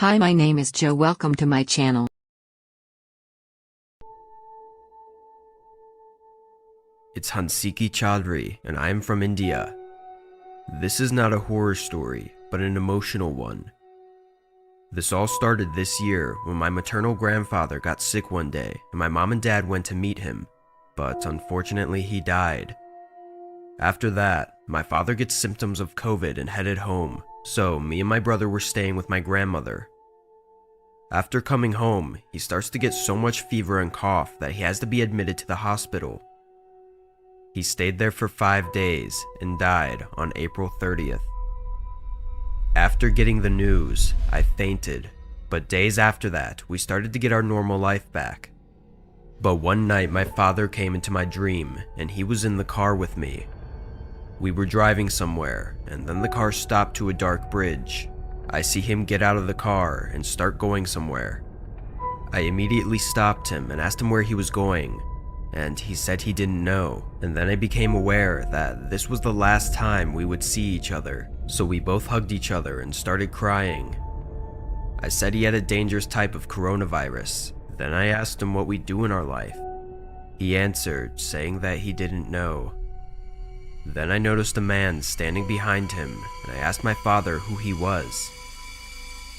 Hi, my name is Joe. Welcome to my channel. It's Hansiki Chaudhary, and I am from India. This is not a horror story, but an emotional one. This all started this year when my maternal grandfather got sick one day and my mom and dad went to meet him, but unfortunately he died. After that, my father gets symptoms of COVID and headed home, so me and my brother were staying with my grandmother. After coming home, he starts to get so much fever and cough that he has to be admitted to the hospital. He stayed there for 5 days and died on April 30th. After getting the news, I fainted, but days after that, we started to get our normal life back. But one night my father came into my dream and he was in the car with me. We were driving somewhere and then the car stopped to a dark bridge. I see him get out of the car and start going somewhere. I immediately stopped him and asked him where he was going, and he said he didn't know, and then I became aware that this was the last time we would see each other, so we both hugged each other and started crying. I said he had a dangerous type of coronavirus. Then I asked him what we'd do in our life. He answered, saying that he didn't know. Then I noticed a man standing behind him, and I asked my father who he was.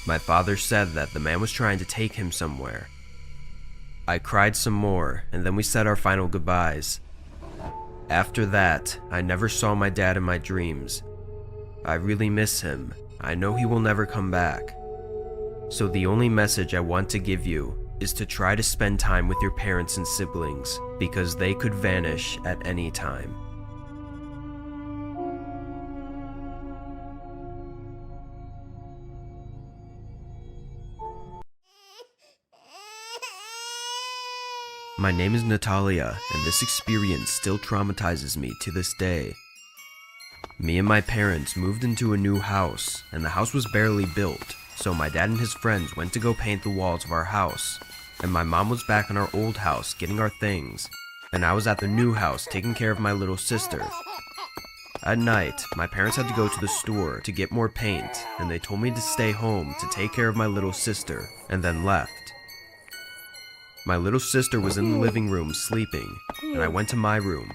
My father said that the man was trying to take him somewhere. I cried some more, and then we said our final goodbyes. After that, I never saw my dad in my dreams. I really miss him. I know he will never come back. So the only message I want to give you is to try to spend time with your parents and siblings, because they could vanish at any time. My name is Natalia, and this experience still traumatizes me to this day. Me and my parents moved into a new house, and the house was barely built, so my dad and his friends went to go paint the walls of our house, and my mom was back in our old house getting our things, and I was at the new house taking care of my little sister. At night, my parents had to go to the store to get more paint, and they told me to stay home to take care of my little sister, and then left. My little sister was in the living room sleeping, and I went to my room.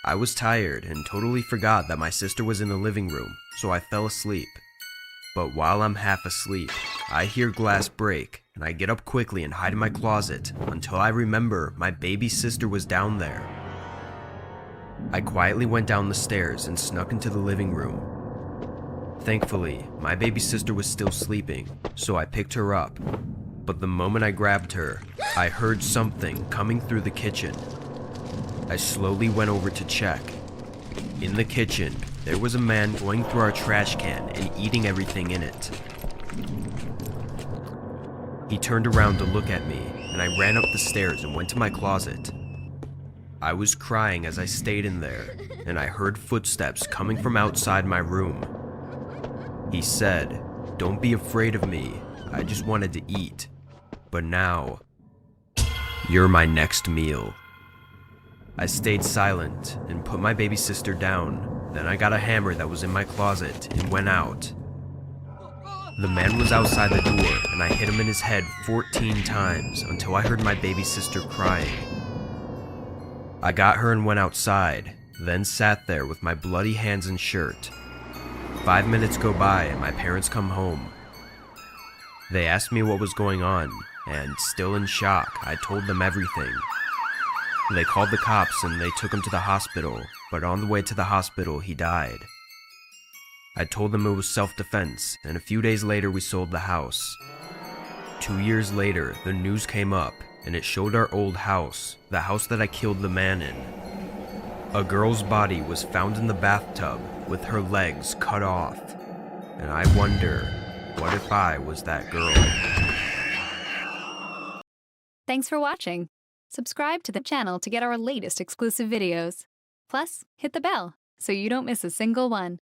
I was tired and totally forgot that my sister was in the living room, so I fell asleep. But while I'm half asleep, I hear glass break, and I get up quickly and hide in my closet until I remember my baby sister was down there. I quietly went down the stairs and snuck into the living room. Thankfully, my baby sister was still sleeping, so I picked her up. But the moment I grabbed her, I heard something coming through the kitchen. I slowly went over to check. In the kitchen, there was a man going through our trash can and eating everything in it. He turned around to look at me, and I ran up the stairs and went to my closet. I was crying as I stayed in there, and I heard footsteps coming from outside my room. He said, "Don't be afraid of me. I just wanted to eat. But now, you're my next meal." I stayed silent and put my baby sister down. Then I got a hammer that was in my closet and went out. The man was outside the door and I hit him in his head 14 times until I heard my baby sister crying. I got her and went outside, then sat there with my bloody hands and shirt. 5 minutes go by and my parents come home. They asked me what was going on, and still in shock, I told them everything. They called the cops and they took him to the hospital, but on the way to the hospital, he died. I told them it was self-defense, and a few days later we sold the house. 2 years later, the news came up, and it showed our old house, the house that I killed the man in. A girl's body was found in the bathtub with her legs cut off, and I wonder, what if I was that girl? Thanks for watching. Subscribe to the channel to get our latest exclusive videos. Plus, hit the bell so you don't miss a single one.